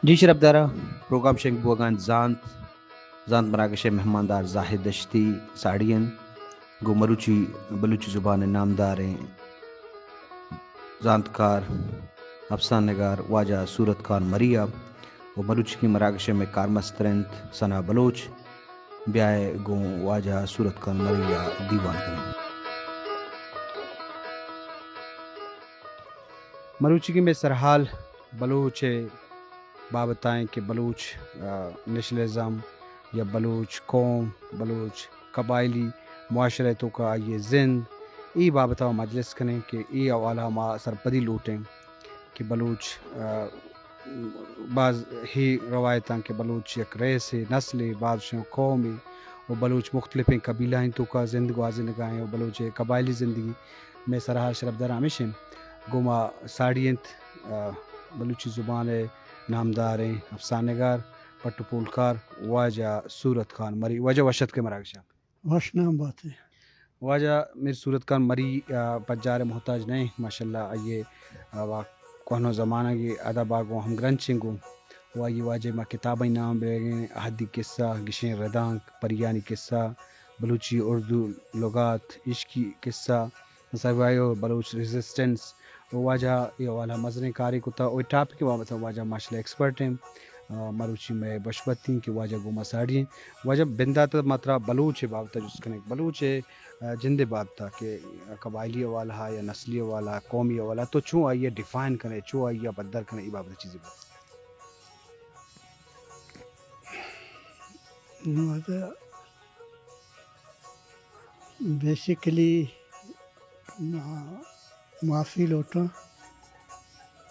جی شرف دارا programme شنگ بوگان زانت مراکش مہماندار زاہد دشتی ساڑین گو بلوچی زبان نامدار زانتکار افسان نگار واجہ صورت خان مریا و بلوچ کی مراکش میں کارمسترنت ثنا بلوچ بیائے گو واجہ صورت خان مریا دیوان کریں مروچی میں سرحال بلوچ بابتائیں کہ بلوچ نیشنلزم یا بلوچ قوم بلوچ قبائلی معاشرتوں کا یہ زند ای بابتا مجلس کریں کہ ای حوالہ ما سرپدی لوٹیں کہ بلوچ بعض ہی روایتاں کہ بلوچ یک ریس نسل بعض شوں قومی و بلوچ مختلف قبیلہ ہیں تو کا زندگی واضح نگاہیں و بلوچ قبائلی زندگی میں سرحال شرف در ہمیشن گما ساڑینت بلوچی زبان نامدار ہیں افسانگار پٹو پولکار واجہ صورت خان مری واجہ وشت کے مراکشہ واشنام بات ہے واجہ میر صورت خان مری پجار محتاج نہیں ماشاءاللہ آئیے کوہنو زمانہ کی ادب آگو ہم گرنچنگو وائی واجہ ما کتابیں نام بیگیں احدی قصہ گشین ردانک پریانی قصہ بلوچی اردو لغات عشقی قصہ مسائیو بلوچ ریزسٹنس واجہ یہ والا مزنے کاری کو تا وہ ٹاپک واجہ واجہ ماشاءاللہ ایکسپرٹ ہیں مروچی میں بشبتی کہ واجہ گو مساڑی واجہ بندات ماترا بلوچ بابتا جس کنے بلوچ جندے بابتا کہ قبائلی والا یا نسلی والا قومی والا تو چوں آئیے ڈیفائن کرے چوں آئیے بدر کرے یہ بابتا چیزیں بیسیکلی معافی لوٹا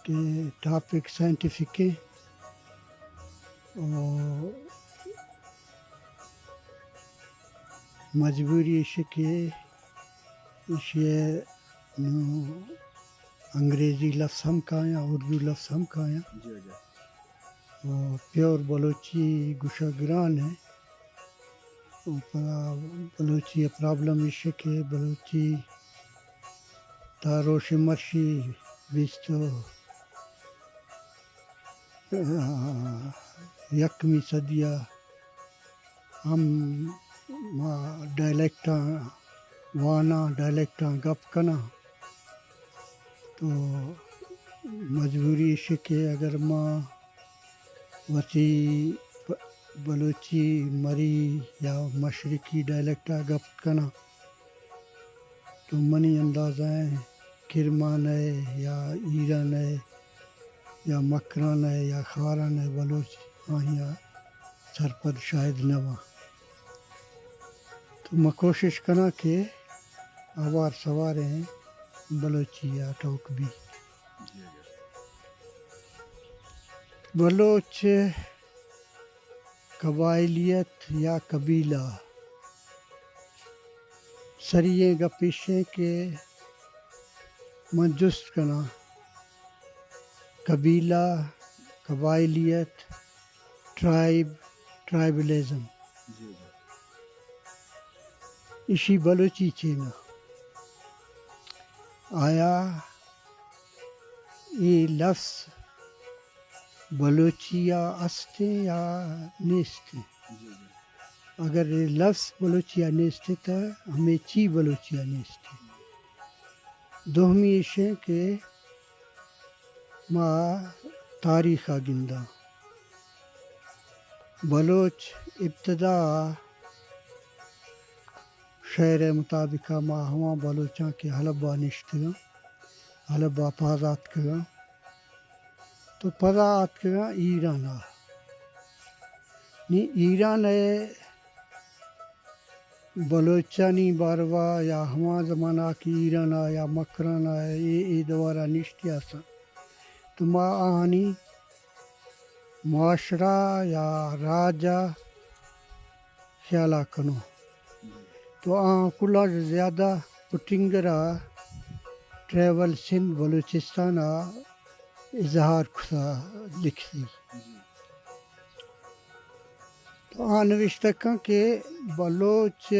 کہ ٹاپک سائنٹیفک ہے اور مجبوری کہ انگریزی لفظ ہم کہاں اردو لفظ ہم کہاں اور پیور بلوچی گشا گران ہے بلوچی پرابلم یہ کہ بلوچی تاروش مرشی بیستو یکمی صدیہ ہم ڈائلیکٹاں وانا ڈائلیکٹاں گپ کنا تو مجبوری ہے کہ اگر ماں وتی بلوچی مری یا مشرقی ڈائلیکٹا گپ کنا تو منی اندازہ ہے کرمان ہے یا ایران ہے یا مکران ہے یا خاران ہے بلوچ آہیا سرپد شاید نوا تو میں کوشش کرنا کہ آوار سوار ہیں بلوچی یا ٹوک بھی بلوچ قبائلیت یا قبیلہ سریے گپیشیں کہ من جست کنا قبیلہ قبائلیت ٹرائبلزم اسی بلوچی چینا آیا یہ لفظ بلوچیا استے یا نیستے اگر یہ لفظ بلوچیا نیستے تو ہمیں چی بلوچیا نیستے دوہمی اشیں کہ ما تاریخ گندہ بلوچ ابتدا شعر مطابق ما ہما بلوچاں کے حلبہ نشتگا حلبہ پازات کگا تو پازات کگا ایران نی ایران ہے بلوچانی باروا یا ہما زمانہ کی ایران یا مکران ہے یہ دوارہ نشتی آسا تو ما آہانی معاشرہ یا راجہ خیالہ کنو تو آہاں کلا زیادہ پٹنگرہ ٹریول سندھ بلوچستان اظہار کھتا لکھتی تو آہاں نوشتہ کہ بلوچ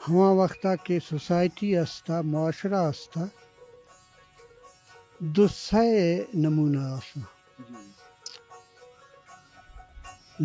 ہما وقتا کے سوسائٹی استا معاشرہ استا دو سائے نمونہ آسا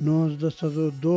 1902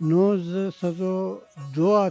1902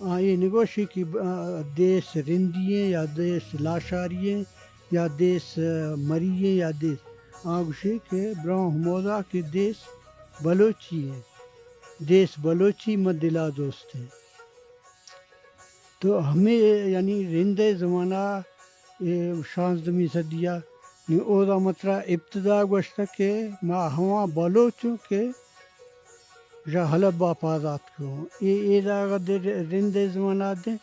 یہ نگوشی کی دیس رندیے یا دیس لاشاریے یا دیس مریے یا دیس آگوشی کہ براہ موضع کے دیس بلوچی ہے، دیس بلوچی مدلا دوست ہے. تو ہمیں یعنی رند زمانہ 16 صدیہ نی اودا مطرح ابتدا گوشتا کہ ما ہوا بلوچوں کے جا حلب آپازات کو اے داغا رند زمانہ دے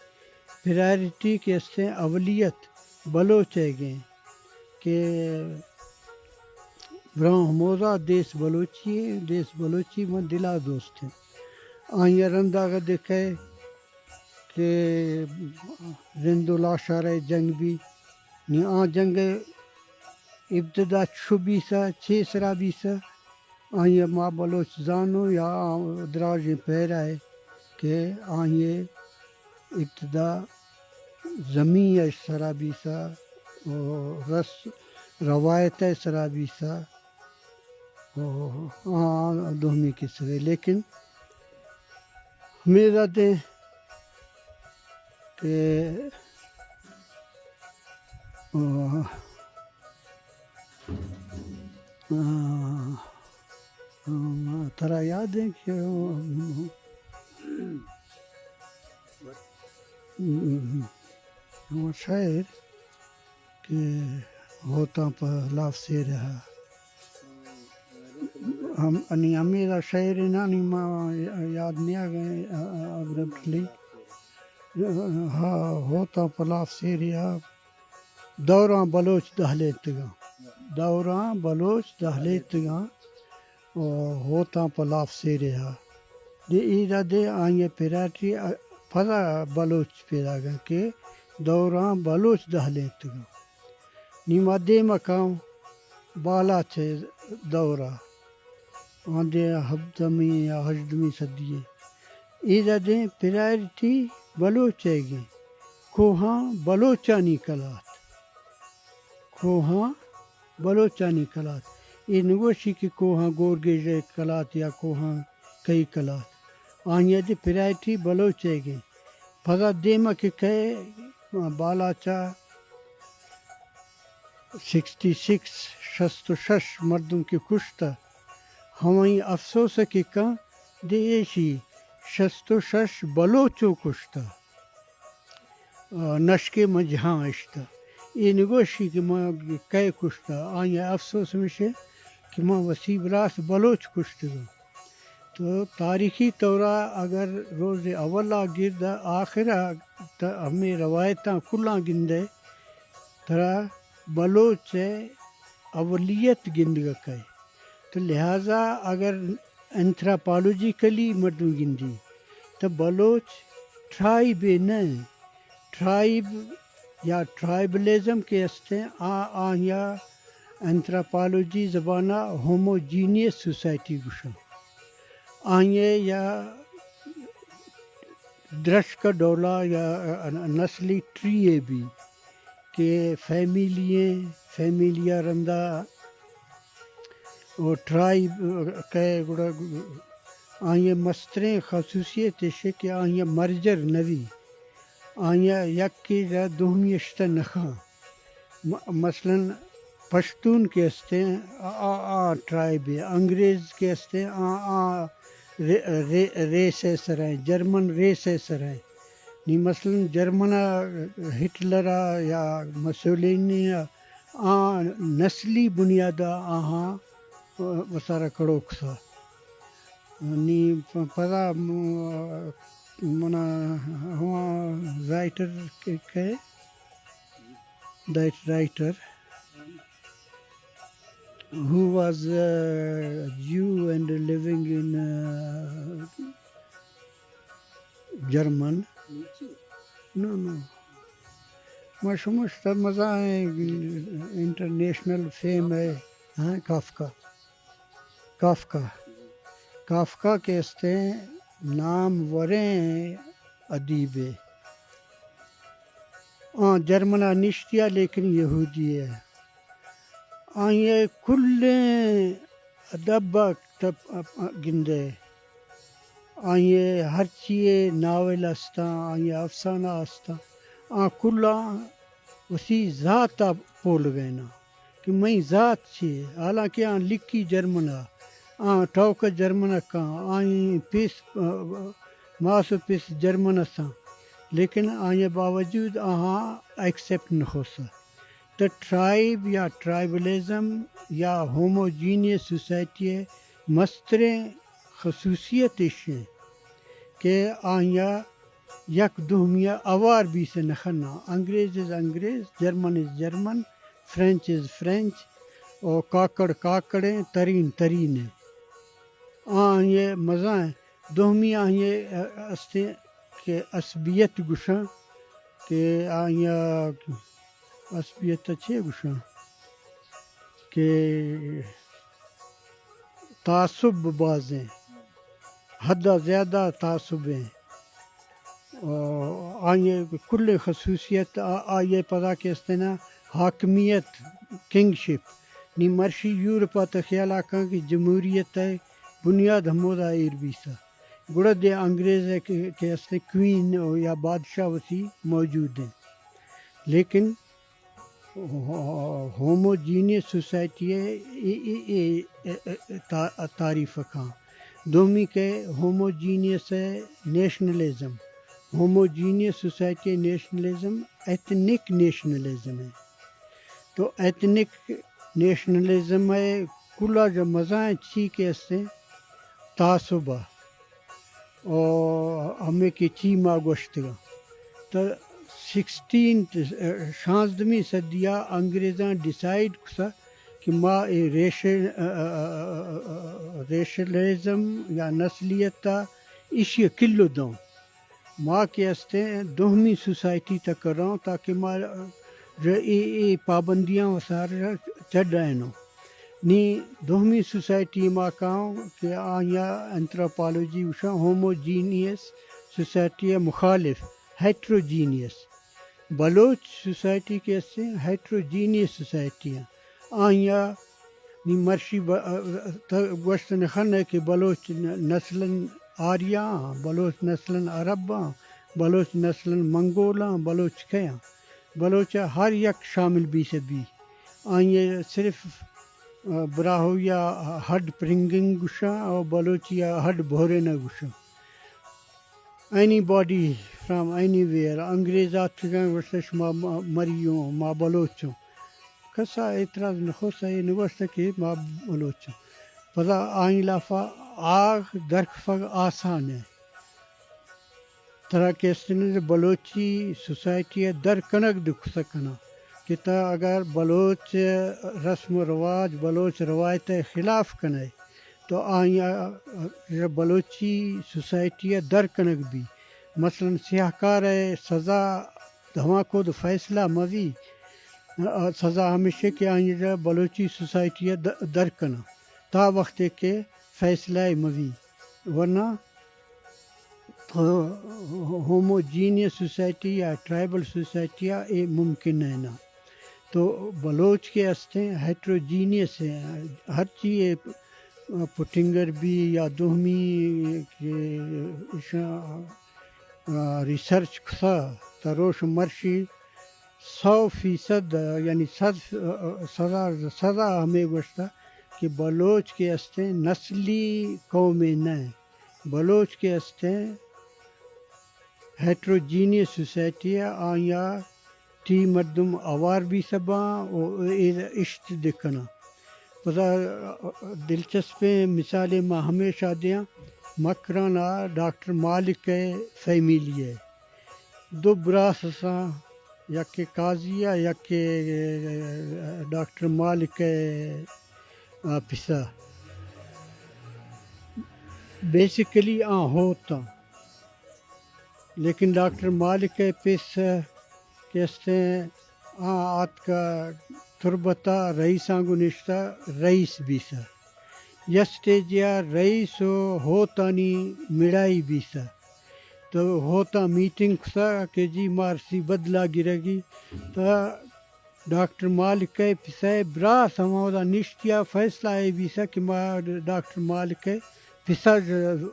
پرائرٹی کے استے اولیت بلوچ ہے گئے کہ براہ موضع دیس بلوچی ہے، دیس بلوچی میں دلا دوست ہے. آئیں رنداغا دیکھے کہ رند و لاشارہ جنگ بھی نی جنگ ابتدا چھبیسا 6 سرا بیسا آئیں ما بلوچ زانو یا دراج پیرا ہے کہ آئیں ابتدا زمین سرا بیسا رس روایت سرا بیسا دومی کی سرے. لیکن میرا دے کہ ترا یاد ہے کہ وہ شاعر کہ ہوتا پر لاف سے رہا ہم انہیں میرا شاعر نا نہیں ما یاد نہیں آ گئے ابرپٹلی. ہاں ہوتا پر لاف سے رہا دوراں بلوچ دہلیتگاں دوراں بلوچ دہلیتگاں ہوتا پر لاف سے رہا دے ایرا دے آئیں پیراٹی پھلا بلوچ پیدا گا کہ دوراں بلوچ دہلیتگاں نیما دے مقام بالا چھے دورہ آندے 7ویں یا 8ویں صدی ایرا دے پرائرٹی بلوچ ہے گئے کوہاں بلوچانی کلات کوہاں بلوچانی کلات یہ نگوشی کہ کوہاں گورگیج کلات یا کوہاں کئی کلات آئیں دے پرائرٹی بلوچ ہے گئے پھگا دیما کہ کہے بالا چا 66 مردم کے کشتا ہمیں افسوس ہے کہ کہاں دے ایشی 66 بلوچوں کشتا نشکے میں جہاں اشتا یہ نگوشی کہ میں کئے کشتا آئیں افسوس میں سے کہ میں وسیع براس بلوچ کشتا گا. تو تاریخی طورہ اگر روز اولا گرد آخرہ ہمیں روایتاں کلاں گندے ترا بلوچ اولیت گندگا کئے تو لہٰذا اگر انتھراپالوجیکلی مردم گندی تو بلوچ ٹرائب نہیں ٹرائب یا ٹرائبلزم کے استے یا انتھراپالوجی زبانہ ہوموجینیس سوسائٹی گوشن آئیں یا درش کا ڈولا یا نسلی ٹری ہے بھی کہ فیملیاں رندہ اور ٹرائب کہے گڑا آئیں مستریں خصوصیت ہے کہ آئیں مرجر نوی آئیں یک کی جا دومی اشتا نخاں مثلا پشتون کے استے ٹرائب ہے انگریز کے استے ریس سرائیں جرمن ریس سرائیں نی مثلا جرمنہ ہٹلرہ یا مسولینی نسلی بنیادہ آہاں وسارہ کڑوک سا نی پدا منا ہوا رائٹر کے that writer who was Jew and living in German. No. مشموش مزہ ہے انٹرنیشنل فیم ہے ہاں کافکا کے استے نام وریں ادیب ہے جرمنہ نشتیا لیکن یہودی ہے آئیں کل ادب گندے آئیے ہر چیز ناول استا آئیے افسانہ استا کلا اسی ذات پول گئنا کہ میں ذات چھی حالانکہ لکھی جرمنا ٹوک جرمن کا آئیں پیس ماسو پیس جرمن اساں لیکن آئیں باوجود ایکسیپٹ نہ ہو سا تو ٹرائب یا ٹرائبلزم یا ہوموجینیس سوسائٹی مستریں خصوصیت ہیں کہ آئیں یک دومیہ اوار بھی سے نخنا انگریز از انگریز جرمن از جرمن فرینچ از فرینچ اور کاکڑیں ترین ہیں یہ مزہ ہیں دومی یہ استے کہ عصبیت گشاں کہ عصبیت اچھے گشاں کہ تعصب بازیں حد زیادہ تعصب ہیں آئیے کل خصوصیت آئیے پتہ کہ استنا حاکمیت کنگ شپ نی مرشی یورپا تو خیال آکاں کہ جمہوریت ہے بنیاد ہمودا ایر بیسا گڑا دے انگریز ہے کہ استے کوئین یا بادشاہ وسی موجود ہیں لیکن ہوموجینیس سوسائٹی ہے تعریف کھاں دومی کے ہوموجینیس ہے nationalism homogeneous society nationalism ethnic nationalism ہے تو ایتھنک نیشنلزم ہے کلا جو مزہ چی کے اسے تعصبہ اور ہمیں کی چی ماں گوشتگا تو 16ویں صدیہ انگریزاں ڈیسائیڈ کسا کہ ماں ریشلزم یا نسلیت اشی کلو دوں ماں کے استے دوہمی سوسائٹی تک کراں تاکہ ماں پابندیاں وسار چڑھائنو نی دوہمی سوسائٹی ماں کہاں کہ آیا انتروپالوجی وشا ہوموجینیس سوسائٹی مخالف ہیٹروجینیس بلوچ سوسائٹی کے سے ہیٹروجینیس سوسائٹی ہیں آیا نی مرشی گوشت نخن ہے کہ بلوچ نسلاً آریا بلوچ نسلاً عرب بلوچ نسلاً منگولاں بلوچ کیاں بلوچ ہر یک شامل بھی سے بھی آئیے صرف براہویا ہڈ پرنگنگ گشا اور بلوچیا ہڈ بھورے نہ گشا anybody from anywhere انگریزات گوشتش ما مریوں ما بلوچوں کسا اعتراض نہ ہو سا یہ نگوشتا کہ ما بلوچوں پدا آئیں لافا آگ درک فگ آسان ہے طرح کے استنے بلوچی سوسائٹی در کنک دکھ سکنا کہ تا اگر بلوچ رسم و رواج بلوچ روایت خلاف کنے تو آئیں بلوچی سوسائٹی در کنک بھی مثلا سیاہ کار سزا دھواں کو فیصلہ موی سزا ہمیشہ کہ آئیں بلوچی سوسائٹی در کنا تا وقت کے فیصلہ موی ورنہ ہوموجینیس سوسائٹی یا ٹرائبل سوسائٹی یہ ممکن ہے نا تو بلوچ کے استے ہیٹروجینیس ہیں ہر چیز پٹنگر بھی یا دوہمی کے ریسرچ کھسا تروش مرشی 100% یعنی سزا ہمیں گوشتا کہ بلوچ کے استے نسلی قومیں نہ بلوچ کے استے ہیٹروجینیس سوسائٹی آیا ٹی مردم اوار بھی سباں اور اشت دکھنا پتہ دلچسپ مثالیں میں ہمیشہ دیا مکرانا ڈاکٹر مالک فیملی ہے دو براس سا یا کہ قاضی یا کہ ڈاکٹر مالک پسا بیسیکلی ہوتا لیکن ڈاکٹر مالک پس کیستے آت کا تربتا رئیساں کو نشتہ رئیس بیسا یسٹیجیا رئیس ہوتا نی مڑائی بیسا تو ہوتا میٹنگ سا کہ جی مارسی بدلا گرے گی تو ڈاکٹر مالک پسے براس ہمارا نشتیا فیصلہ ہے بیسا کہ ڈاکٹر مالک پسا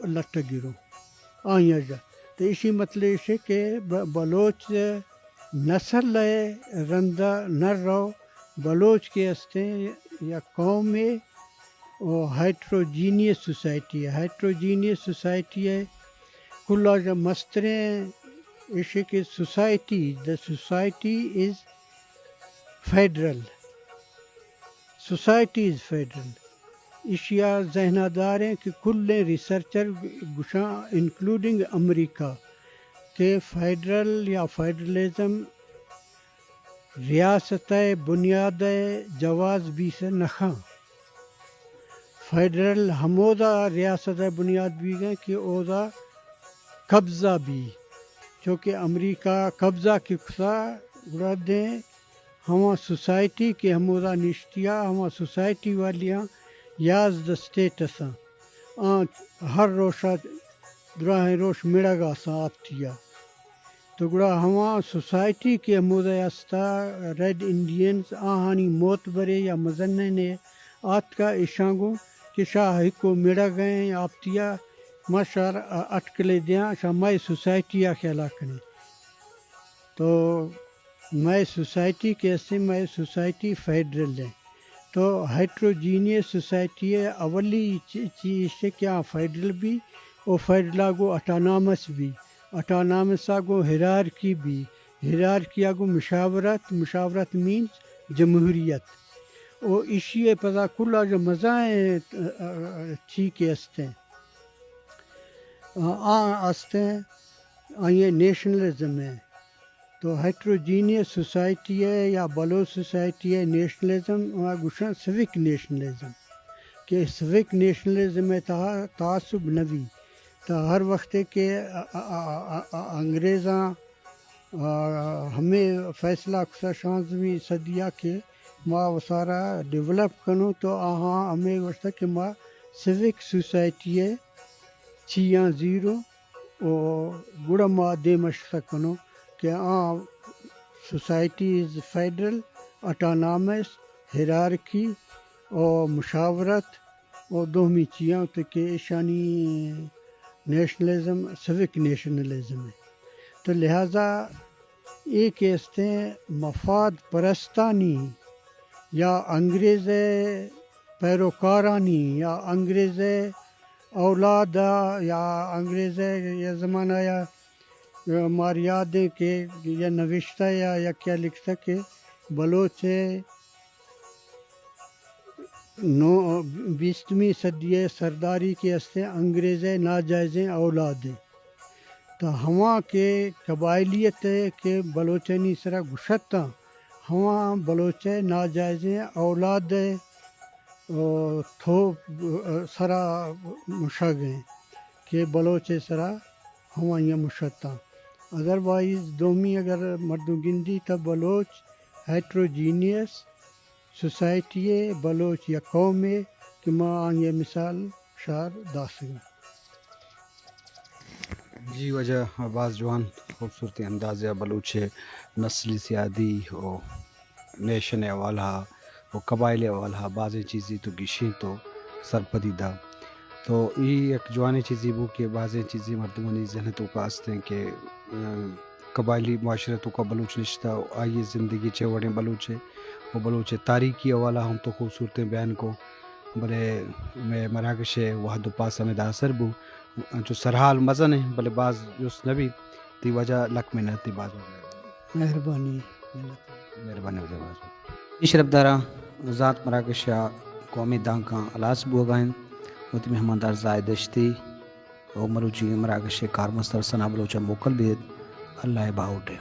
لٹ گرو آیا جا تو اسی مطلب ہے کہ بلوچ نسل ہے رندہ نہ رہو بلوچ کے ہستے یا قوم ہے وہ ہیٹروجینیس سوسائٹی ہے ہیٹروجینیس سوسائٹی ہے کل جا مستریں اسے کہ society the society is federal society is federal اشیا ذہنہ دار ہیں کہ کل ریسرچر گشاں انکلوڈنگ امریکہ کہ فیڈرل یا فیڈرلزم ریاست بنیاد جواز بھی سے نخاں فیڈرل ہمودا ریاست بنیاد بھی گئے کہ اودا قبضہ بھی چونکہ امریکہ قبضہ کی خدا گڑا دیں ہما سوسائٹی کے ہمودا نشتیا ہما سوسائٹی والیاں یاز دا سٹیٹس ہر روشا دراہ روش مڑا گا سا آپتیا تو گڑا ہما سوسائٹی کے ہمودا یاستا ریڈ انڈینز آہانی موت برے یا مزنن آت کا اشانگو کہ شاہ کو مڑا گئے آپتیا ماشار اٹکلے دیاں شاہ مائی سوسائٹی خیالہ کریں تو مائی سوسائٹی کیسے مائی سوسائٹی فیڈرل ہے تو ہیٹروجینیس سوسائٹی ہے اولی چیز سے کیا فیڈرل بھی اور فیڈرل آگو اٹانامس بھی اٹانامس آگو ہیرارکی بھی ہیرارکی آگو مشاورت مینس جمہوریت اور اسی پتہ کل جو مزائیں ٹھیک ہستے ہیں یہ نیشنلزم ہے تو ہیٹروجینیس سوسائٹی ہے یا بلوچ سوسائٹی ہے نیشنلزم گوشن سوک نیشنلزم کہ سوک نیشنلزم میں تعصب نوی تا ہر وقت کہ انگریزاں ہمیں فیصلہ کسا 16ویں صدیہ کے ما وسارا ڈیولپ کنو تو ہمیں وقت کہ ما سوک سوسائٹی ہے چیاں زیرو اور گڑا ما دے مشتہ کنو کہ سوسائٹی از فیڈرل اٹانامس ہیرارکی اور مشاورت اور دومی چیاں تو کہ ایشانی نیشنلزم سوک نیشنلزم ہے تو لہٰذا ایک ایستے مفاد پرستانی یا انگریز پیروکارانی یا انگریز اولاد یا انگریز یا زمانہ یا ہماری یادیں کہ یا نوشتہ یا کیا لکھتا کہ بلوچ 20ویں صدی سرداری کے ہستے انگریز ناجائز اولاد تو ہما کے قبائلیت کے بلوچنی سرا گشتا ہما بلوچ ناجائز اولاد تھو سرا مشاگیں کہ بلوچ سرا ہما یہ مشتا ادروائز دومی اگر مردوں گندی تا بلوچ ہیٹروجینیس سوسائٹی ہے بلوچ یا قوم ہے کہ ماں یہ مثال شار داسگا جی وجہ بعض جوان خوبصورتی انداز بلوچ نسلی سیادی و نیشن والا و قبائل والا بعض چیزی تو گشیں تو سرپدیدہ تو یہ ایک جوانی چیزی بو کہ بعض چیزیں مردمانی ذہنتوں کا ہستے ہیں کہ قبائلی معاشرتوں کا بلوچ نشتہ آئیے زندگی چوڑیں بلوچ وہ بلوچ تاریخی حوالہ ہم تو خوبصورتیں بیان کو بلے میں مراکش وحد و پاس میں داثر بو جو سرحال مزن ہے بلے بعض جس نبی تی وجہ لک میں نتی بعض مہربانی وجہ بعض شرف دارا ذات مراکش قومی دانکاں الاس بو گائیں وتی مہماندار زائدشتی او مروچی مراکش کار مستر سنا بلوچا موکل بھی اللہ باؤٹے